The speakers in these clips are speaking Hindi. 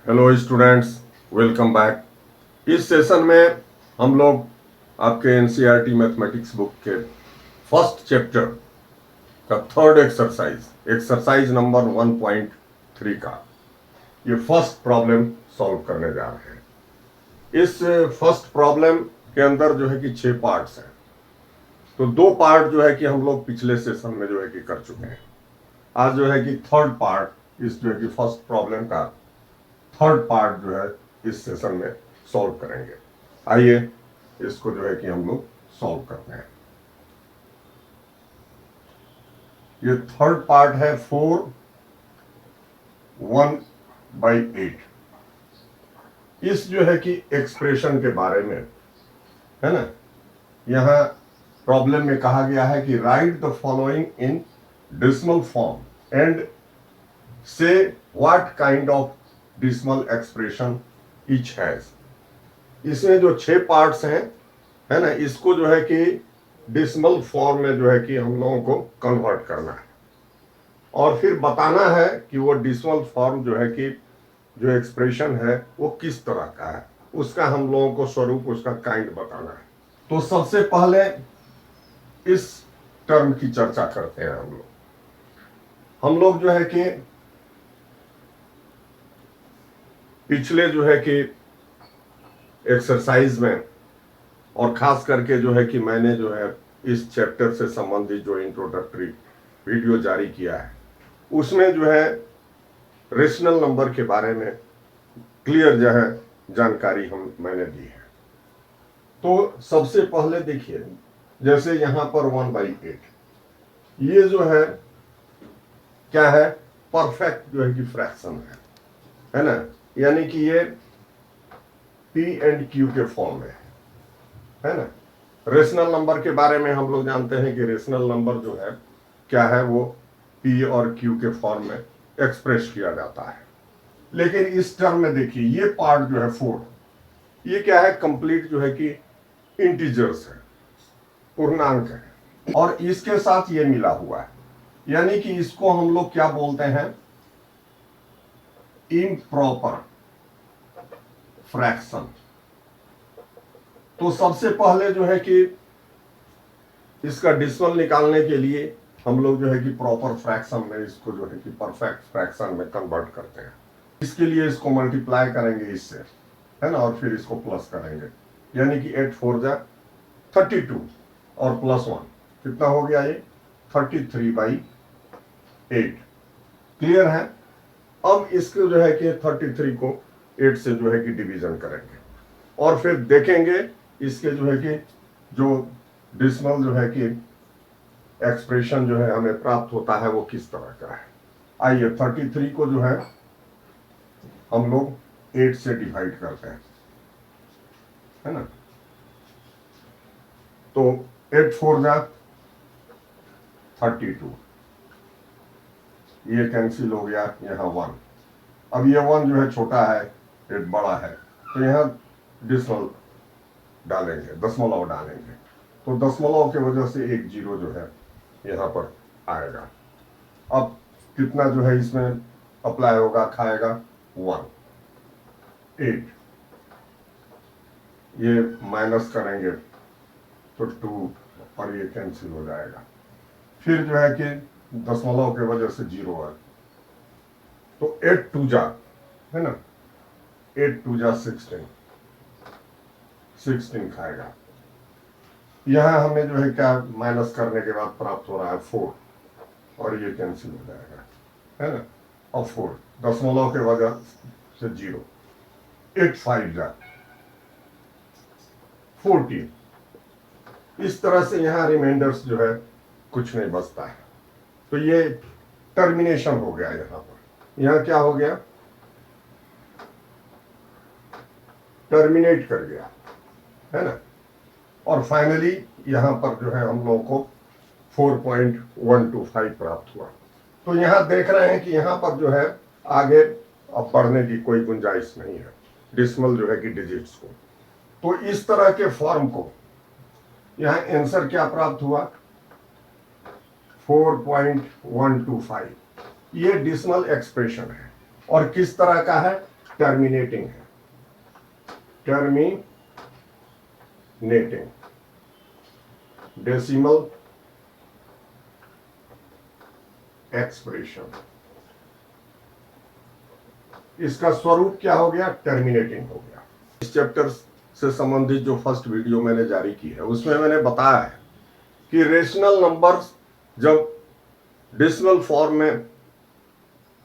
Hello students, welcome back. इस सेशन में हम लोग आपके एनसीईआरटी मैथमेटिक्स बुक के फर्स्ट चैप्टर का थर्ड एक्सरसाइज नंबर 1.3 का ये फर्स्ट प्रॉब्लम सॉल्व करने जा रहे हैं। इस फर्स्ट प्रॉब्लम के अंदर जो है कि 6 पार्ट्स हैं। तो 2 पार्ट जो है कि हम लोग पिछले सेशन में जो है कि कर चुके हैं। आज जो है कि थर्ड पार्ट इस जो है कि फर्स्ट प्रॉब्लम का थर्ड पार्ट जो है इस सेशन में सॉल्व करेंगे। आइए इसको जो है कि हम लोग सॉल्व करते हैं। ये थर्ड पार्ट है 4(1/8)। इस जो है कि एक्सप्रेशन के बारे में है ना, यहां प्रॉब्लम में कहा गया है कि write the following in decimal form and say what kind of decimal expression each has. इसमें जो 6 पार्ट्स हैं है ना, इसको जो है कि डेसिमल फॉर्म में जो है कि हम लोगों को कन्वर्ट करना है और फिर बताना है कि वो डेसिमल फॉर्म जो है कि जो एक्सप्रेशन है वो किस तरह का है, उसका हम लोगों को स्वरूप, उसका काइंड बताना है। तो सबसे पहले इस टर्म की चर्चा करते हैं हम लोग जो है कि पिछले जो है कि एक्सरसाइज में और खास करके जो है कि मैंने जो है इस चैप्टर से संबंधित जो इंट्रोडक्टरी वीडियो जारी किया है उसमें जो है रेशनल नंबर के बारे में क्लियर जो है जानकारी मैंने दी है। तो सबसे पहले देखिए, जैसे यहां पर 1/8 ये जो है क्या है, परफेक्ट जो है कि फ्रैक्शन है ना, यानी कि ये पी एंड क्यू के फॉर्म में है ना। रेशनल नंबर के बारे में हम लोग जानते हैं कि रेशनल नंबर जो है क्या है, वो पी और क्यू के फॉर्म में एक्सप्रेस किया जाता है। लेकिन इस टर्म में देखिए ये पार्ट जो है 4, ये क्या है, कंप्लीट जो है कि इंटीजर्स है, पूर्णांक है और इसके साथ ये मिला हुआ है, यानी कि इसको हम लोग क्या बोलते हैं, इम्प्रॉपर फ्रैक्शन। तो सबसे पहले जो है कि इसका डेसिमल निकालने के लिए हम लोग जो है कि प्रॉपर फ्रैक्शन में इसको जो है कि परफेक्ट फ्रैक्शन में कन्वर्ट करते हैं। इसके लिए इसको मल्टीप्लाई करेंगे इससे है ना, और फिर इसको प्लस करेंगे, यानी कि 8 4 जा 32 और +1 कितना हो गया, ये 33/8। क्लियर है। अब इसको जो है कि 33 को 8 से जो है कि डिवीजन करेंगे और फिर देखेंगे इसके जो है कि जो डेसिमल जो है कि एक्सप्रेशन जो है हमें प्राप्त होता है वो किस तरह का है। आइए 33 को जो है हम लोग 8 से डिवाइड करते हैं है ना। तो 8 4 जा 32, ये कैंसिल हो गया, यहाँ 1। अब ये 1 जो है छोटा है, एक बड़ा है, तो यहाँ डेसिमल डालेंगे, दशमलव डालेंगे, तो दशमलव के वजह से एक 0 जो है यहाँ पर आएगा। अब कितना जो है इसमें अप्लाई होगा, खाएगा 1 8, ये माइनस करेंगे तो 2 और ये कैंसिल हो जाएगा। फिर जो है कि दशमलव के वजह से 0 है, तो 8 2 जा है ना, 8 2 जा 16 खाएगा। यहां हमें जो है क्या माइनस करने के बाद प्राप्त हो रहा है 4 और ये कैंसिल हो जाएगा है ना। और 4 दशमलव के वजह से 0, 8 5 जा 14। इस तरह से यहां रिमाइंडर्स जो है कुछ नहीं बचता है, तो ये टर्मिनेशन हो गया। यहां पर यहां क्या हो गया, टर्मिनेट कर गया है ना। और फाइनली यहां पर जो है हम लोगों को 4.125 प्राप्त हुआ। तो यहां देख रहे हैं कि यहां पर जो है आगे अब बढ़ने की कोई गुंजाइश नहीं है, डेसिमल जो है कि डिजिट्स को। तो इस तरह के फॉर्म को यहां आंसर क्या प्राप्त हुआ, 4.125। ये डेसिमल एक्सप्रेशन है और किस तरह का है, टर्मिनेटिंग है, टर्मिनेटिंग डेसिमल एक्सप्रेशन, इसका स्वरूप क्या हो गया, टर्मिनेटिंग हो गया। इस चैप्टर से संबंधित जो फर्स्ट वीडियो मैंने जारी की है उसमें मैंने बताया है कि रेशनल नंबर्स जब डेसिमल फॉर्म में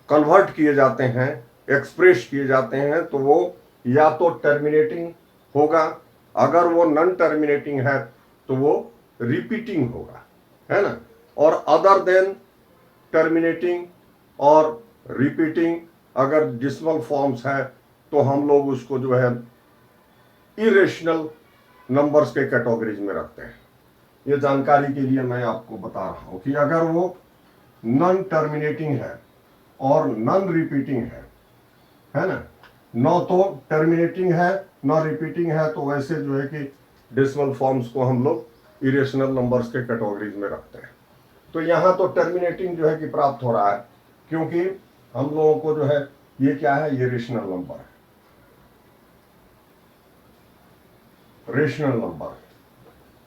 कन्वर्ट किए जाते हैं, एक्सप्रेस किए जाते हैं, तो वो या तो टर्मिनेटिंग होगा, अगर वो नॉन टर्मिनेटिंग है तो वो रिपीटिंग होगा, है ना। और अदर देन टर्मिनेटिंग और रिपीटिंग अगर डेसिमल फॉर्म्स है तो हम लोग उसको जो है इरेशनल नंबर्स के कैटेगरीज में रखते हैं। ये जानकारी के लिए मैं आपको बता रहा हूं कि अगर वो नॉन टर्मिनेटिंग है और नॉन रिपीटिंग है ना, न तो टर्मिनेटिंग है न रिपीटिंग है, तो वैसे जो है कि डेसिमल फॉर्म्स को हम लोग इरेशनल नंबर्स के कैटेगरीज में रखते हैं। तो यहां तो टर्मिनेटिंग जो है कि प्राप्त हो रहा है, क्योंकि हम लोगों को जो है ये क्या है, ये रेशनल नंबर है, रेशनल नंबर।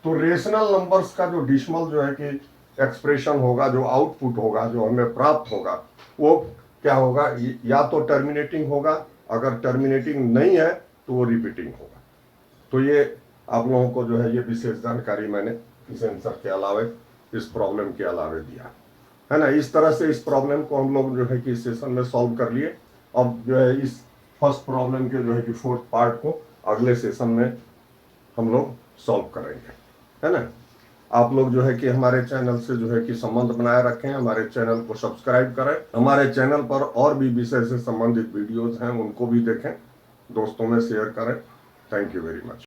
तो रेशनल नंबर्स का जो डेसिमल जो है कि एक्सप्रेशन होगा, जो आउटपुट होगा, जो हमें प्राप्त होगा, वो क्या होगा, या तो टर्मिनेटिंग होगा, अगर टर्मिनेटिंग नहीं है तो वो रिपीटिंग होगा। तो ये आप लोगों को जो है ये विशेष जानकारी मैंने इस आंसर के अलावे, इस प्रॉब्लम के अलावे दिया है ना। इस तरह से इस प्रॉब्लम को हम लोग जो है कि इस सेशन में सॉल्व कर लिए। अब जो है इस फर्स्ट प्रॉब्लम के जो है कि फोर्थ पार्ट को अगले सेशन में हम लोग सॉल्व करेंगे, है ना। आप लोग जो है कि हमारे चैनल से जो है कि संबंध बनाए रखें, हमारे चैनल को सब्सक्राइब करें, हमारे चैनल पर और भी विषय से संबंधित वीडियोज हैं उनको भी देखें, दोस्तों में शेयर करें। Thank you very much.